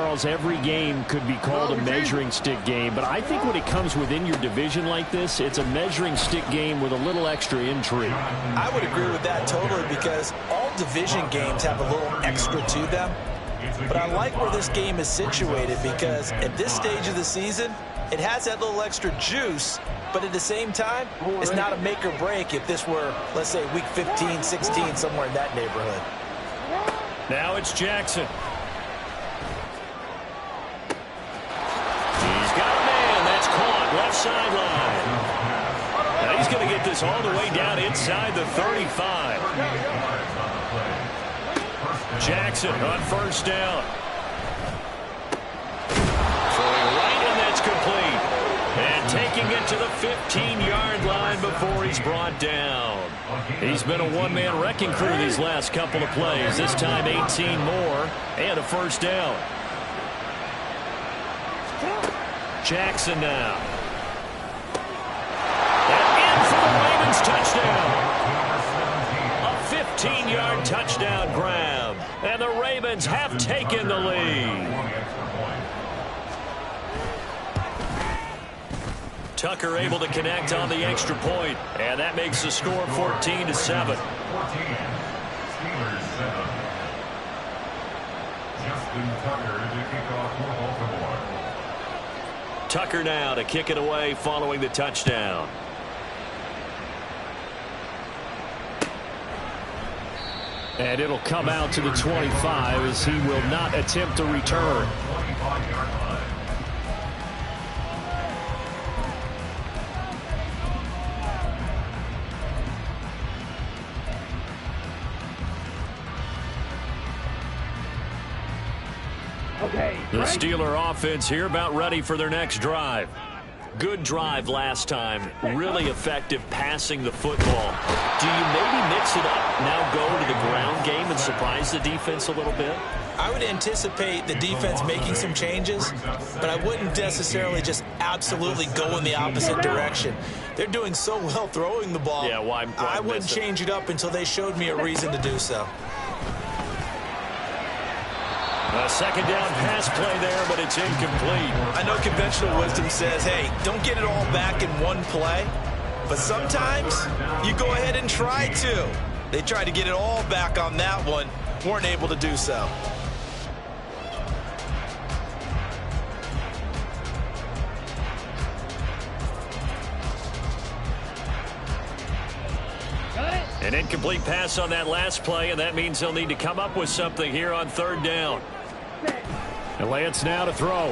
Charles, every game could be called a measuring stick game, but I think when it comes within your division like this, it's a measuring stick game with a little extra intrigue. I would agree with that totally, because all division games have a little extra to them. But I like where this game is situated, because at this stage of the season, it has that little extra juice, but at the same time, it's not a make or break if this were, let's say, week 15, 16, somewhere in that neighborhood. Now it's Jackson. He's got a man. That's caught left sideline. Now he's going to get this all the way down inside the 35. Jackson on first down. Throwing right, and that's complete. And taking it to the 15-yard line before he's brought down. He's been a one-man wrecking crew these last couple of plays. This time 18 more and a first down. Jackson now. And in for the Ravens touchdown. A 15-yard touchdown grab. And the Ravens have taken the lead. Tucker able to connect on the extra point, and that makes the score 14-7. Tucker now to kick it away following the touchdown. And it'll come out to the 25 as he will not attempt a return. The Steeler offense here about ready for their next drive. Good drive last time. Really effective passing the football. Do you maybe mix it up, now go to the ground game and surprise the defense a little bit? I would anticipate the defense making some changes, but I wouldn't necessarily just absolutely go in the opposite direction. They're doing so well throwing the ball. Yeah, why I wouldn't change it up until they showed me a reason to do so. A second down pass play there, but it's incomplete. I know conventional wisdom says, hey, don't get it all back in one play. But sometimes you go ahead and try to. They tried to get it all back on that one. Weren't able to do so. An incomplete pass on that last play, and that means they'll need to come up with something here on third down. And Lance now to throw.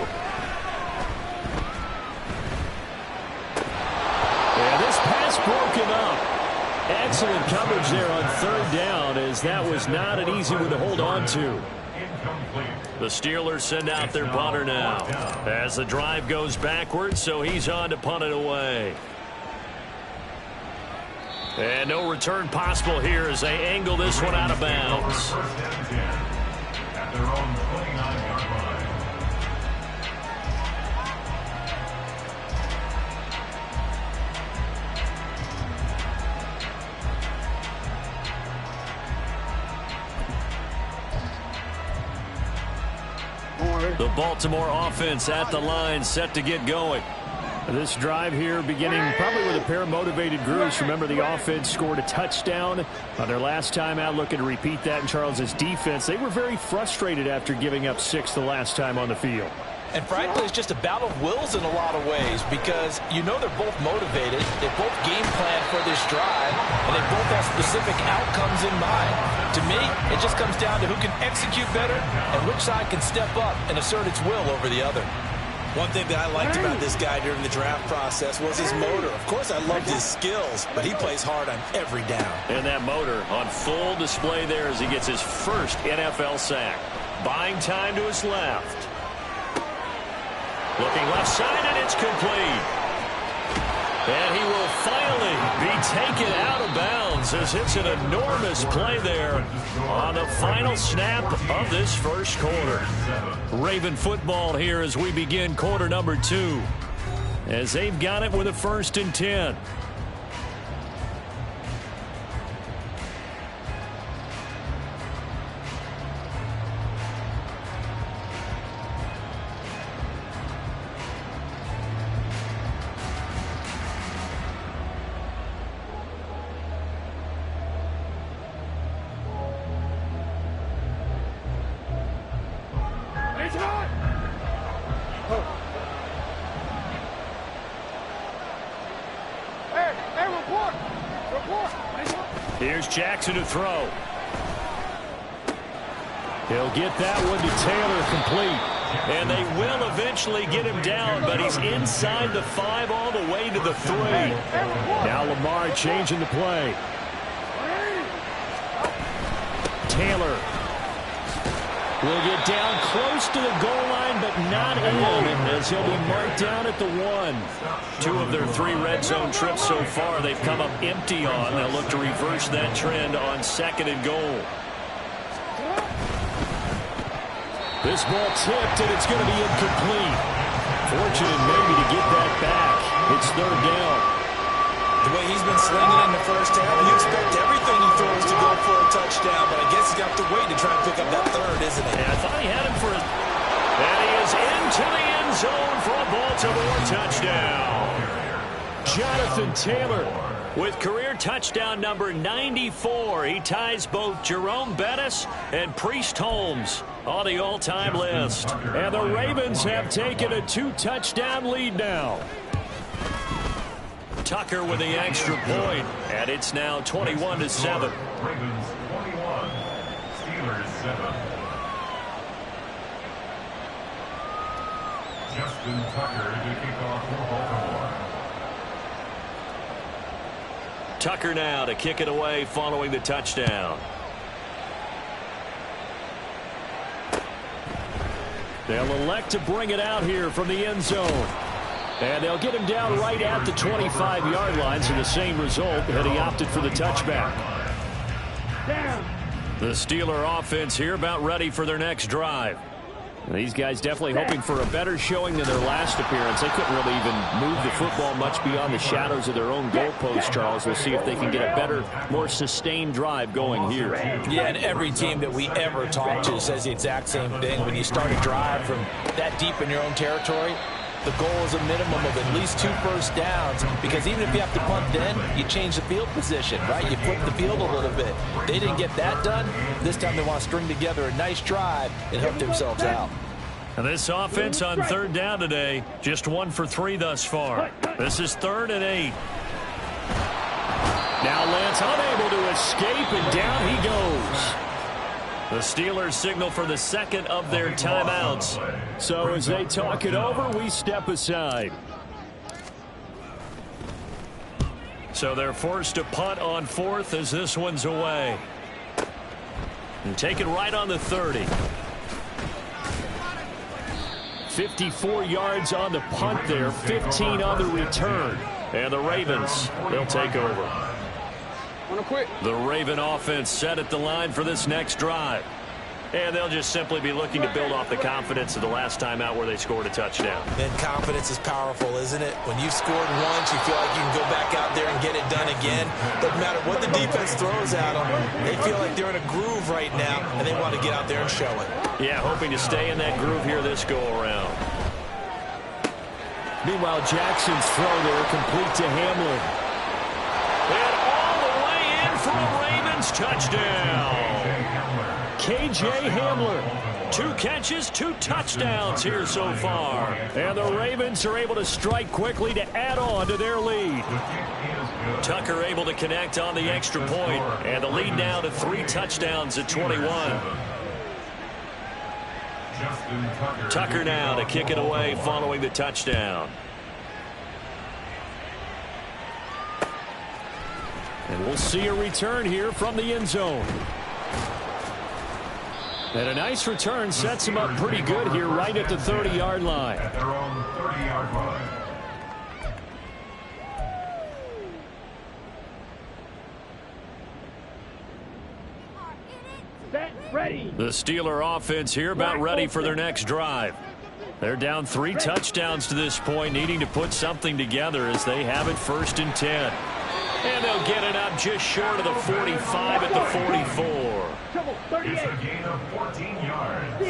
And this pass broken up. Excellent coverage there on third down, as that was not an easy one to hold on to. The Steelers send out their punter now as the drive goes backwards, so he's on to punt it away. And no return possible here as they angle this one out of bounds. The Baltimore offense at the line, set to get going. This drive here beginning probably with a pair of motivated groups. Remember, the offense scored a touchdown on their last time out. Looking to repeat that in Charles's defense. They were very frustrated after giving up 6 the last time on the field. And frankly, it's just a battle of wills in a lot of ways, because you know they're both motivated. They both game plan for this drive, and they both have specific outcomes in mind. To me, it just comes down to who can execute better and which side can step up and assert its will over the other. One thing that I liked about this guy during the draft process was his motor. Of course, I loved his skills, but he plays hard on every down. And that motor on full display there as he gets his first NFL sack. Buying time to his left. Looking left side, and it's complete. And he will finally be taken out of bounds as it's an enormous play there on the final snap of this first quarter. Raven football here as we begin quarter number 2, as they've got it with a 1st and 10. Here's Jackson to throw. He'll get that one to Taylor, complete. And they will eventually get him down, but he's inside the 5 all the way to the 3. Now Lamar changing the play. Taylor will get down close to the goal line, but not in, as he'll be marked down at the 1. 2 of their 3 red zone trips so far they've come up empty on. They'll look to reverse that trend on 2nd and goal. This ball tipped, and it's going to be incomplete. Fortunate maybe to get that back. It's 3rd down. The way he's been slinging in the first half, you expect everything he throws to go for a touchdown, but I guess he's got to wait to try and pick up that 3rd, isn't he? Yeah, I thought he had him for a... And he is into the end zone for a Baltimore touchdown. Jonathan Taylor with career touchdown number 94. He ties both Jerome Bettis and Priest Holmes on the all-time list. And the Ravens have taken a 2-touchdown lead now. Tucker with the extra point, and it's now 21-7. Ravens 21, Steelers 7. Justin Tucker to kick off for Baltimore. Tucker now to kick it away following the touchdown. They'll elect to bring it out here from the end zone. And they'll get him down right at the 25-yard line, so the same result had he opted for the touchback. The Steeler offense here about ready for their next drive. These guys definitely hoping for a better showing than their last appearance. They couldn't really even move the football much beyond the shadows of their own goalpost, Charles. We'll see if they can get a better, more sustained drive going here. Yeah, and every team that we ever talk to says the exact same thing. When you start a drive from that deep in your own territory, the goal is a minimum of at least 2 first downs, because even if you have to punt then, you change the field position, right? You flip the field a little bit. They didn't get that done. This time they want to string together a nice drive and help themselves out. And this offense on 3rd down today, just 1 for 3 thus far. This is 3rd and 8. Now Lance unable to escape, and down he goes. The Steelers signal for the 2nd of their timeouts. So as they talk it over, we step aside. So they're forced to punt on 4th as this one's away. And take it right on the 30. 54 yards on the punt there, 15 on the return. And the Ravens, they'll take over. The Raven offense set at the line for this next drive. And they'll just simply be looking to build off the confidence of the last time out where they scored a touchdown. And confidence is powerful, isn't it? When you've scored once, you feel like you can go back out there and get it done again. Doesn't matter what the defense throws at them. They feel like they're in a groove right now, and they want to get out there and show it. Yeah, hoping to stay in that groove here this go-around. Meanwhile, Jackson's throw there complete to Hamlin. And all the way in for a Ravens touchdown. K.J. Hamler, 2 catches, 2 touchdowns here so far. And the Ravens are able to strike quickly to add on to their lead. Tucker able to connect on the extra point, and the lead now to 3 touchdowns at 21. Tucker now to kick it away following the touchdown. And we'll see a return here from the end zone. And a nice return sets him up pretty good here right at the 30-yard line. At their own 30-yard line. Ready. The Steeler offense here about ready for their next drive. They're down 3 touchdowns to this point, needing to put something together as they have it 1st and 10. And they'll get it up just short of the 45 at the 44. It's a gain of 14 yards.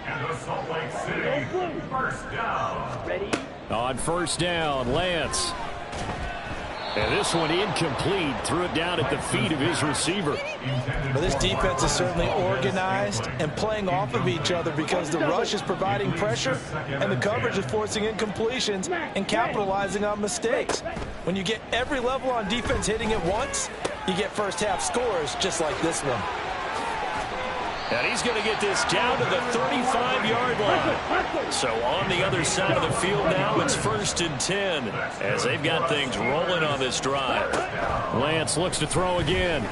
And the Salt Lake City first down. Ready. On 1st down, Lance. And this one incomplete. Threw it down at the feet of his receiver. Well, this defense is certainly organized and playing off of each other because the rush is providing pressure and the coverage is forcing incompletions and capitalizing on mistakes. When you get every level on defense hitting at once, you get first half scores just like this one. And he's going to get this down to the 35-yard line. So on the other side of the field now, it's 1st and 10 as they've got things rolling on this drive. Lance looks to throw again.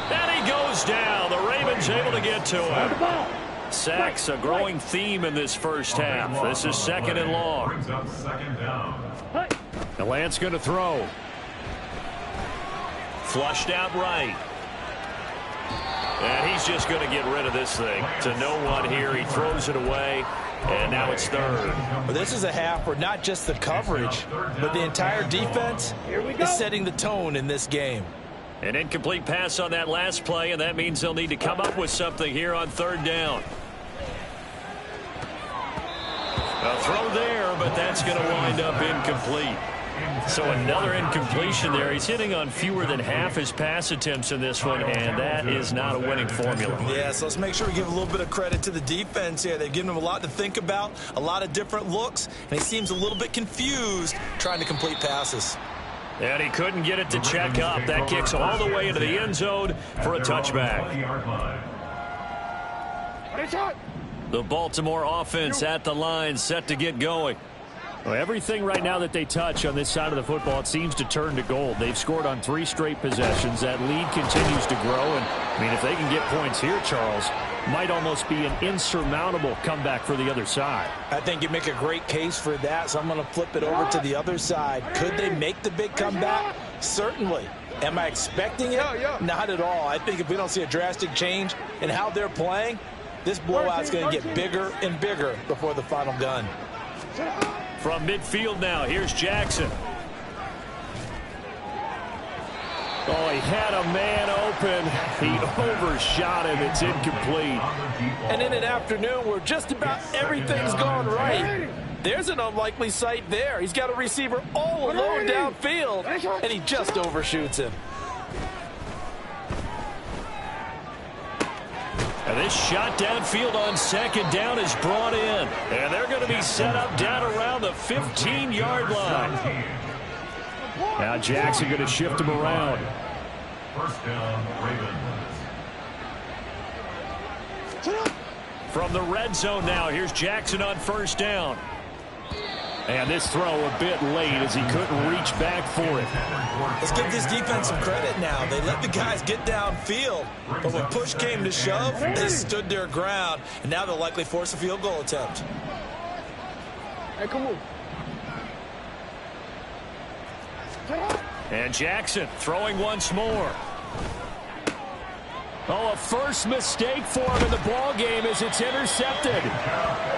And he goes down. The Ravens able to get to him. Sacks, a growing theme in this first half. This is 2nd and long. And Lance going to throw. Flushed out right. And he's just going to get rid of this thing to no one here. He throws it away, and now it's 3rd. Well, this is a half where not just the coverage, but the entire defense is setting the tone in this game. An incomplete pass on that last play, and that means they'll need to come up with something here on 3rd down. A throw there, but that's going to wind up incomplete. So another incompletion there. He's hitting on fewer than half his pass attempts in this one, and that is not a winning formula. Yeah, so let's make sure we give a little bit of credit to the defense here. They've given him a lot to think about, a lot of different looks, and he seems a little bit confused trying to complete passes. And he couldn't get it to check up. That kicks all the way into the end zone for a touchback. The Baltimore offense at the line, set to get going. Well, everything right now that they touch on this side of the football, it seems to turn to gold. They've scored on 3 straight possessions. That lead continues to grow. And, I mean, if they can get points here, Charles, might almost be an insurmountable comeback for the other side. I think you make a great case for that, so I'm going to flip it over to the other side. Could they make the big comeback? Certainly. Am I expecting it? Not at all. I think if we don't see a drastic change in how they're playing, this blowout's going to get bigger and bigger before the final gun. From midfield now, here's Jackson. Oh, he had a man open. He overshot him. It's incomplete. And in an afternoon where just about everything's gone right, there's an unlikely sight there. He's got a receiver all alone downfield, and he just overshoots him. And this shot downfield on 2nd down is brought in. And they're going to be set up down around the 15-yard line. Now Jackson going to shift him around. 1st down, Ravens. From the red zone now, here's Jackson on 1st down. And this throw a bit late as he couldn't reach back for it. Let's give this defense some credit now. They let the guys get downfield, but when push came to shove, they stood their ground, and now they'll likely force a field goal attempt. Hey, come on. And Jackson throwing once more. Oh, a first mistake for him in the ball game as it's intercepted.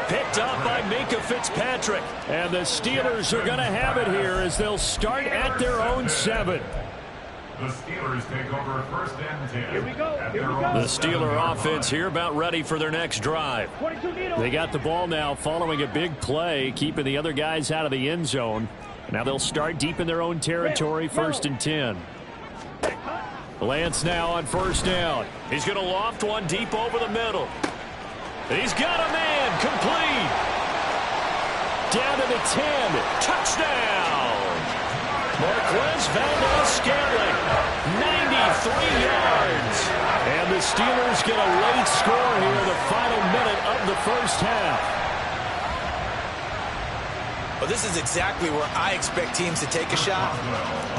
Picked up by Minkah Fitzpatrick. And the Steelers are going to have it here as they'll start at their own 7. The Steelers take over 1st and 10. Here we go. The Steeler offense here about ready for their next drive. They got the ball now following a big play, keeping the other guys out of the end zone. Now they'll start deep in their own territory, 1st and 10. Lance now on 1st down. He's going to loft one deep over the middle. He's got a man complete. Down to the 10. Touchdown. Marquez Valdes-Scantling, 93 yards. And the Steelers get a late score here in the final minute of the first half. Well, this is exactly where I expect teams to take a shot.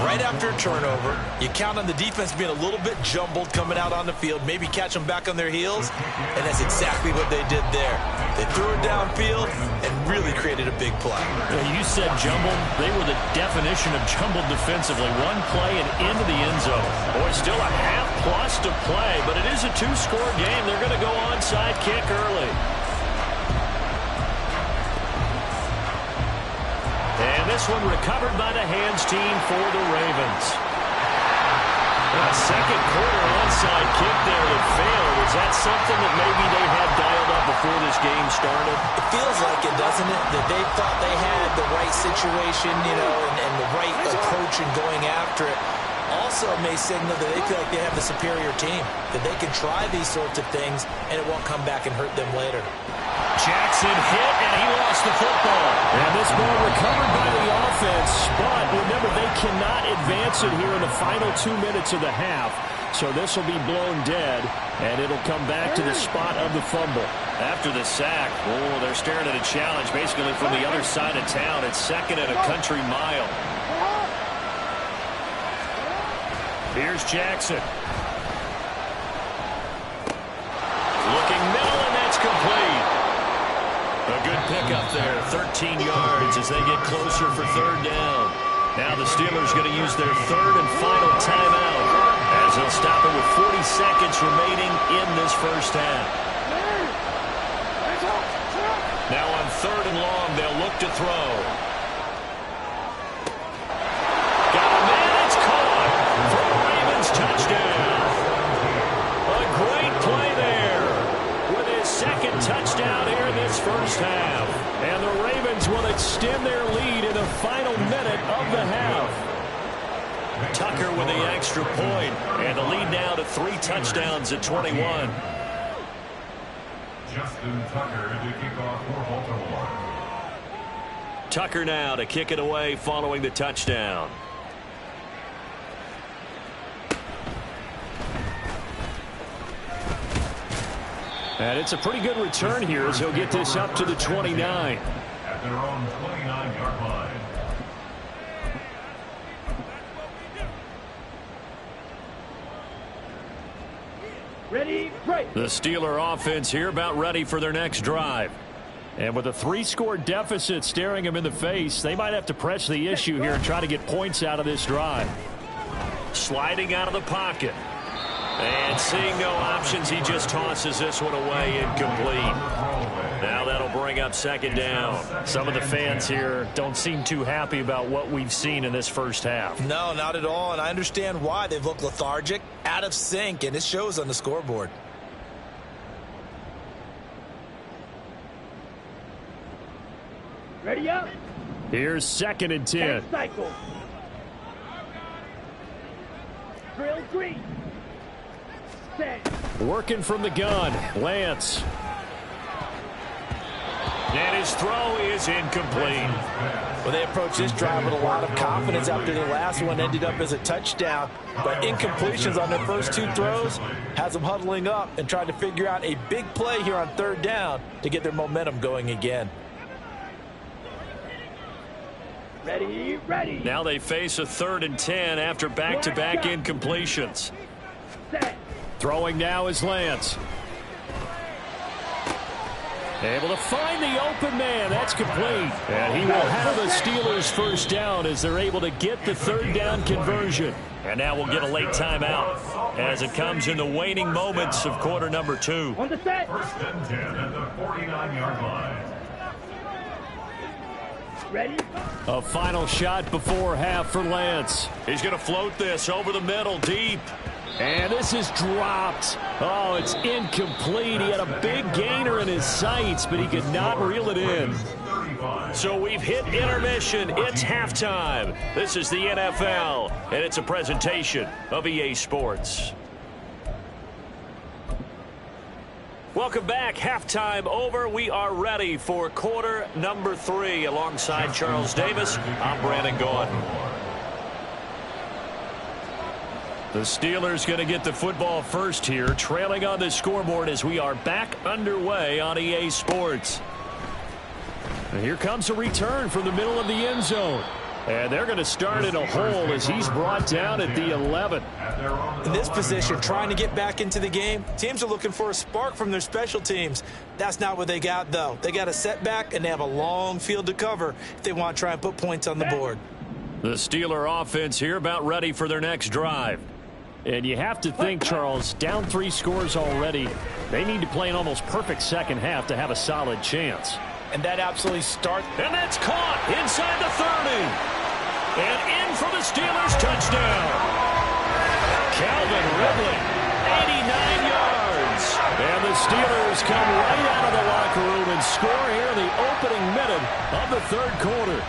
Right after a turnover, you count on the defense being a little bit jumbled coming out on the field, maybe catch them back on their heels, and that's exactly what they did there. They threw it downfield and really created a big play. You said jumbled. They were the definition of jumbled defensively. One play and into the end zone. Boy, still a half plus to play, but it is a 2-score game. They're going to go onside kick early. And this one recovered by the hands team for the Ravens. A second quarter onside kick there that failed. Is that something that maybe they had dialed up before this game started? It feels like it, doesn't hasn't it? That they thought they had the right situation, and the right approach in going after it. Also may signal that they feel like they have the superior team, that they can try these sorts of things, and it won't come back and hurt them later. Jackson hit, and he lost the football. And this ball recovered by the offense, but remember, they cannot advance it here in the final 2 minutes of the half. So this will be blown dead, and it'll come back to the spot of the fumble. After the sack, they're staring at a challenge basically from the other side of town. It's second and a country mile. Here's Jackson. Looking middle, and that's complete. A good pickup there, 13 yards as they get closer for third down. Now the Steelers going to use their third and final timeout as they'll stop it with 40 seconds remaining in this first half. Now on third and long, they'll look to throw. Got a man, it's caught for a Ravens touchdown. A great play there with his second touchdown here in this first half. And the Ravens will extend their lead in the final minute of the half. Tucker with the extra point, and the lead now to 3 touchdowns at 21. Justin Tucker to kick off for Baltimore. Tucker now to kick it away following the touchdown. And it's a pretty good return here as he'll get this up to the 29. At their own 29-yard line. Ready, break. The Steeler offense here about ready for their next drive. And with a 3-score deficit staring them in the face, they might have to press the issue here and try to get points out of this drive. Sliding out of the pocket. And seeing no options, he just tosses this one away, incomplete. Now that'll bring up second down. Some of the fans here don't seem too happy about what we've seen in this first half. No, not at all, and I understand why. They've looked lethargic, out of sync, and it shows on the scoreboard. Ready up. Here's second and 10. Cycle. Drill 3. Set. Working from the gun, Lance. And his throw is incomplete. Well, they approached this drive with a lot of confidence after the last one ended up as a touchdown. But incompletions on their first 2 throws has them huddling up and trying to figure out a big play here on third down to get their momentum going again. Ready, ready. Now they face a 3rd and 10 after back-to-back incompletions. Set. Throwing now is Lance. Able to find the open man. That's complete. And he will have a Steelers first down as they're able to get the third down conversion. And now we'll get a late timeout as it comes in the waning moments of quarter number 2. On the set. First and 10 at the 49-yard line. Ready. A final shot before half for Lance. He's going to float this over the middle deep. And this is dropped. Oh, it's incomplete. He had a big gainer in his sights, but he could not reel it in. So we've hit intermission. It's halftime. This is the NFL, and it's a presentation of EA Sports. Welcome back. Halftime over. We are ready for quarter number 3. Alongside Charles Davis, I'm Brandon Gaudin. The Steelers going to get the football first here, trailing on the scoreboard as we are back underway on EA Sports. And here comes a return from the middle of the end zone. And they're going to start in a hole as he's brought down at the 11. In this position, trying to get back into the game, teams are looking for a spark from their special teams. That's not what they got, though. They got a setback, and they have a long field to cover if they want to try and put points on the board. The Steeler offense here about ready for their next drive. And you have to think, Charles, down 3 scores already. They need to play an almost perfect second half to have a solid chance. And that absolutely starts. And that's caught inside the 30. And in for the Steelers touchdown. Calvin Ridley, 89 yards. And the Steelers come right out of the locker room and score here in the opening minute bottom of the third quarter.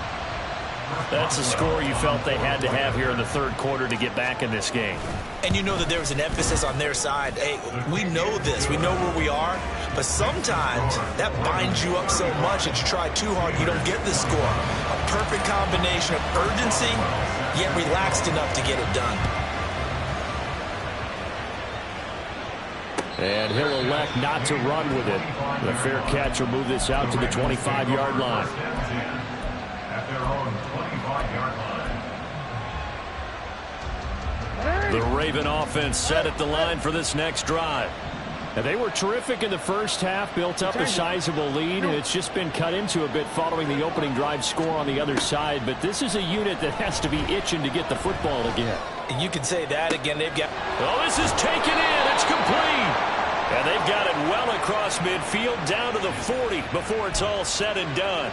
That's a score you felt they had to have here in the third quarter to get back in this game. And you know that there was an emphasis on their side. Hey, we know this. We know where we are. But sometimes that binds you up so much that you try too hard, you don't get the score. A perfect combination of urgency, yet relaxed enough to get it done. And he'll elect not to run with it. The fair catch will move this out to the 25-yard line. At their own 25-yard line. The Raven offense set at the line for this next drive. And they were terrific in the first half, built up a sizable lead, and it's just been cut into a bit following the opening drive score on the other side. But this is a unit that has to be itching to get the football again. And you can say that again. They've got... Oh, this is taken in. It's complete. And they've got it well across midfield down to the 40 before it's all said and done.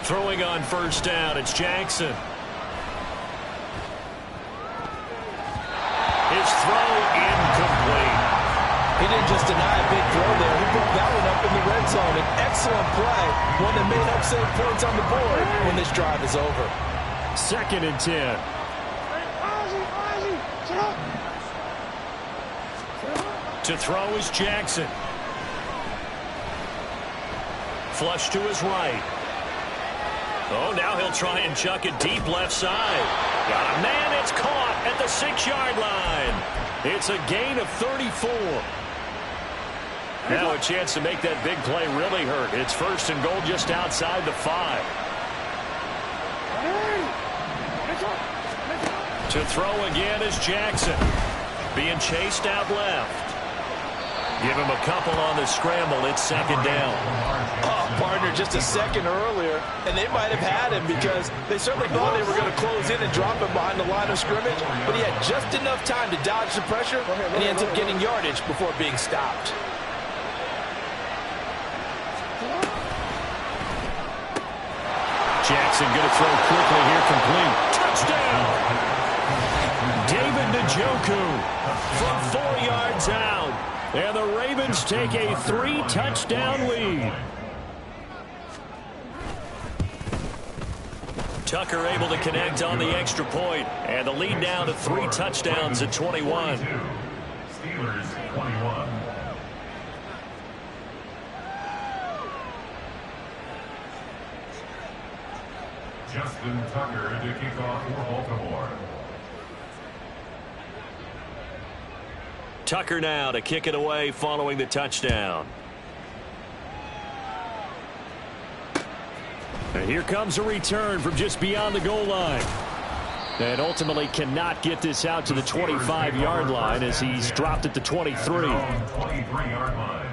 Throwing on first down, it's Jackson. His throw incomplete. He didn't just deny a big throw there. He broke that one up in the red zone. An excellent play. One that may help save points on the board when this drive is over. 2nd and 10. To throw is Jackson. Flush to his right. Oh, now he'll try and chuck it deep left side. Got a man. It's caught at the 6-yard line. It's a gain of 34. Now a chance to make that big play really hurt. It's 1st and goal just outside the 5. To throw again is Jackson. Being chased out left. Give him a couple on the scramble. It's 2nd down. Oh, partner, just a second earlier, and they might have had him because they certainly thought they were going to close in and drop him behind the line of scrimmage, but he had just enough time to dodge the pressure, and he ends up getting yardage before being stopped. Jackson going to throw quickly here, complete. Touchdown! David Njoku from 4 yards out. And the Ravens take a 3-touchdown lead. Tucker able to connect on the extra point. And the lead now to 3 touchdowns at 21. Steelers 21. Justin Tucker to kick off for Baltimore. Tucker now to kick it away following the touchdown. And here comes a return from just beyond the goal line. And ultimately cannot get this out to the 25-yard line as he's dropped at the 23. 23-yard line.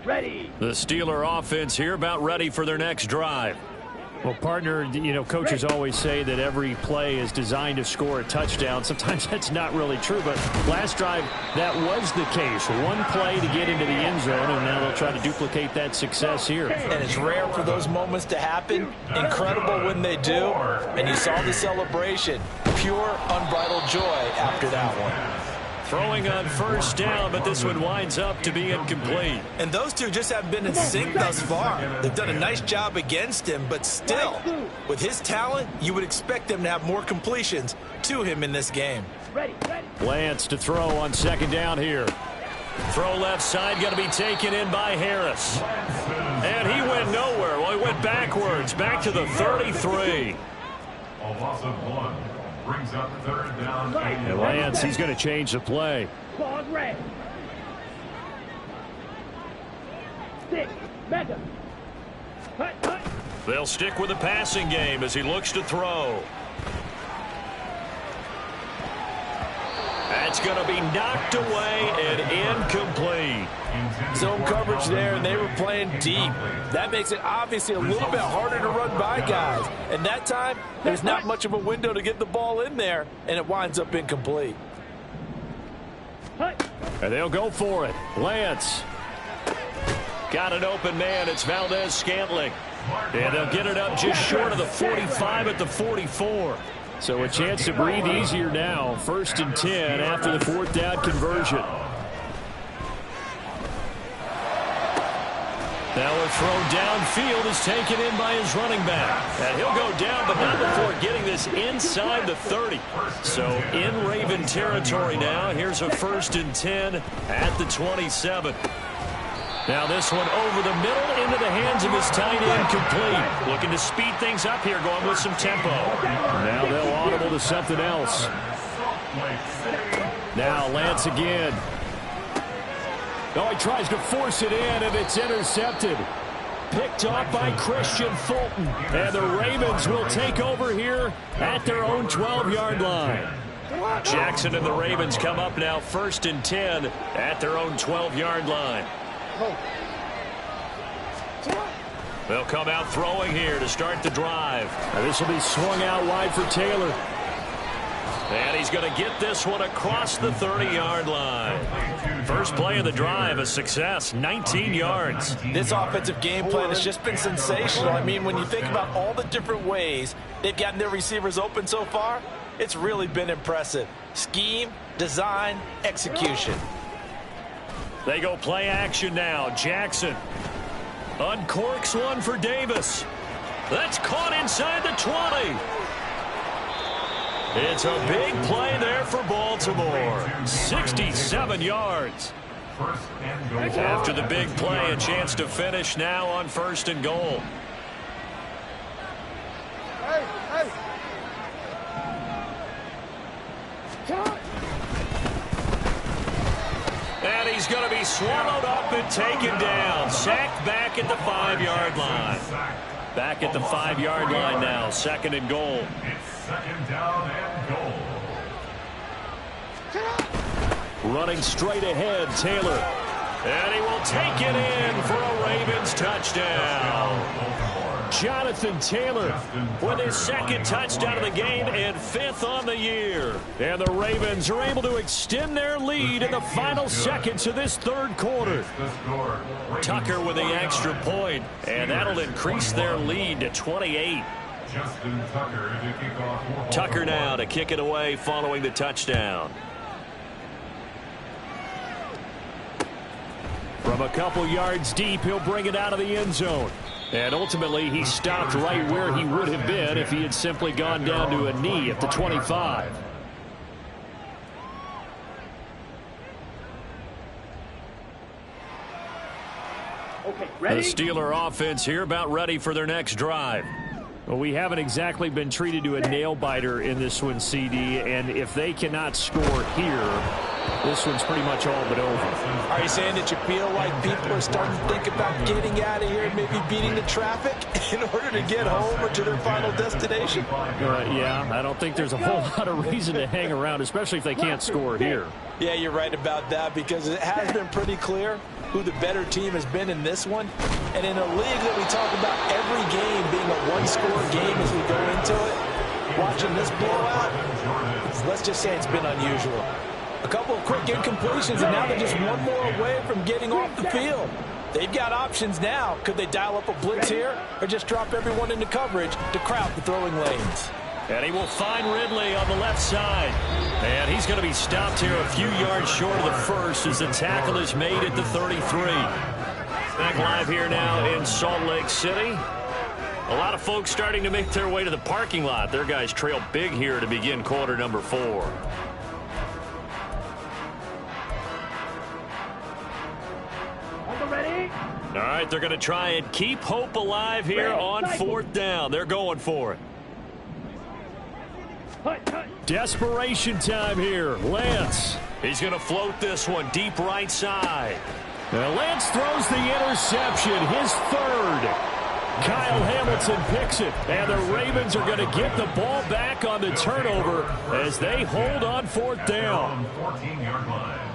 Ready. The Steeler offense here about ready for their next drive. Well, partner, you know, coaches always say that every play is designed to score a touchdown. Sometimes that's not really true, but last drive, that was the case. One play to get into the end zone, and now they'll try to duplicate that success here. And it's rare for those moments to happen. Incredible when they do. And you saw the celebration. Pure, unbridled joy after that one. Throwing on first down, but this one winds up to be incomplete. And those two just haven't been in sync thus far. They've done a nice job against him, but still, with his talent, you would expect them to have more completions to him in this game. Ready. Lance to throw on 2nd down here. Throw left side, going to be taken in by Harris. And he went nowhere. Well, he went backwards, back to the 33. A loss of 1. Brings up 3rd down. And Lance, he's going to change the play. Ball red. 6. Mega. Cut. They'll stick with the passing game as he looks to throw. That's going to be knocked away and incomplete. Zone coverage there, and they were playing deep. That makes it obviously a little bit harder to run by guys. And that time, there's not much of a window to get the ball in there, and it winds up incomplete. And they'll go for it. Lance. Got an open man. It's Valdez Scantling. And they'll get it up just short of the 45 at the 44. So a chance to breathe easier now. 1st and 10 after the 4th down conversion. Now a throw downfield is taken in by his running back. And he'll go down, but not before getting this inside the 30. So in Raven territory now. Here's a 1st and 10 at the 27. Now this one over the middle into the hands of his tight end, complete. Looking to speed things up here, going with some tempo. Now they'll audible to something else. Now Lance again. No, he tries to force it in, and it's intercepted. Picked off by Christian Fulton. And the Ravens will take over here at their own 12-yard line. Jackson and the Ravens come up now 1st and 10 at their own 12-yard line. They'll come out throwing here to start the drive. Now this will be swung out wide for Taylor. And he's going to get this one across the 30-yard line. First play of the drive, a success, 19 yards. This offensive game plan has just been sensational. I mean, when you think about all the different ways they've gotten their receivers open so far, it's really been impressive. Scheme, design, execution. They go play action now. Jackson uncorks one for Davis. That's caught inside the 20. It's a big play there for Baltimore. 67 yards. After the big play, a chance to finish now on 1st and goal. And he's going to be swallowed up and taken down. Sacked back at the 5-yard line. Back at the 5-yard line now. 2nd and goal. It's 2nd down and goal. Running straight ahead, Taylor. And he will take it in for a Ravens touchdown. Jonathan Taylor with his 2nd touchdown of the game and 5th on the year. And the Ravens are able to extend their lead in the final seconds of this 3rd quarter. Tucker with the extra point, and that'll increase their lead to 28. Tucker now to kick it away following the touchdown. From a couple yards deep, he'll bring it out of the end zone. And ultimately, he stopped right where he would have been if he had simply gone down to a knee at the 25. Okay, ready? The Steeler offense here about ready for their next drive. Well, we haven't exactly been treated to a nail-biter in this one, CD, and if they cannot score here, this one's pretty much all but over. Are you saying that you feel like people are starting to think about getting out of here and maybe beating the traffic in order to get home or to their final destination? Yeah, I don't think there's a whole lot of reason to hang around, especially if they can't score here. Yeah, you're right about that, because it has been pretty clear who the better team has been in this one. And in a league that we talk about every game being a one-score game as we go into it, watching this blowout, let's just say it's been unusual. A couple of quick incompletions, and now they're just one more away from getting off the field. They've got options now. Could they dial up a blitz here or just drop everyone into coverage to crowd the throwing lanes? And he will find Ridley on the left side. And he's going to be stopped here a few yards short of the first as the tackle is made at the 33. Back live here now in Salt Lake City. A lot of folks starting to make their way to the parking lot. Their guys trail big here to begin quarter number 4. Ready? All right, they're going to try and keep hope alive here on 4th down. They're going for it. Desperation time here. Lance. He's going to float this one deep right side. Now Lance throws the interception, his 3rd. Kyle Hamilton picks it, and the Ravens are going to get the ball back on the turnover as they hold on 4th down. 14-yard line.